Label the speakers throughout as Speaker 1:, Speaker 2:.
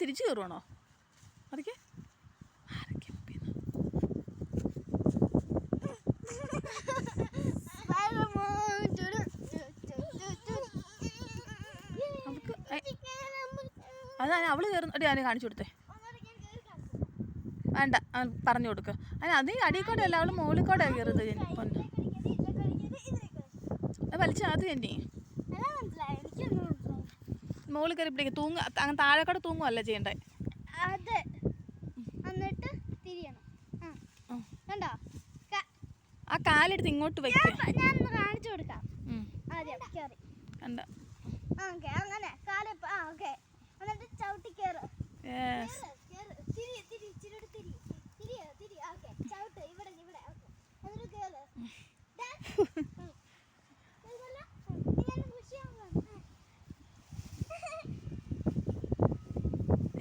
Speaker 1: തിരിച്ചു കയറുവാണോ? അതൊക്കെ അതാണ് അവള് കയറുന്ന ഞാൻ കാണിച്ചു കൊടുത്തേ. വേണ്ട പറഞ്ഞു കൊടുക്കുക. അത് അടിയിക്കോടെ അല്ല, അവള് മുകളിൽക്കോടെ കയറുന്നത്. വലിച്ച അത് തന്നെ മുകളിൽ കയറി പിടിക്കുക. തൂങ്ങ അങ്ങനെ താഴെക്കോടെ തൂങ്ങുമല്ല ചെയ്യണ്ടേ. ആ കാലെടുത്ത് ഇങ്ങോട്ട് വെക്കുക.
Speaker 2: കാണിച്ചു കൊടുക്കാം.
Speaker 1: കണ്ട
Speaker 2: ചവിട്ടി കേറ്.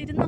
Speaker 1: ഇരുന്നോ.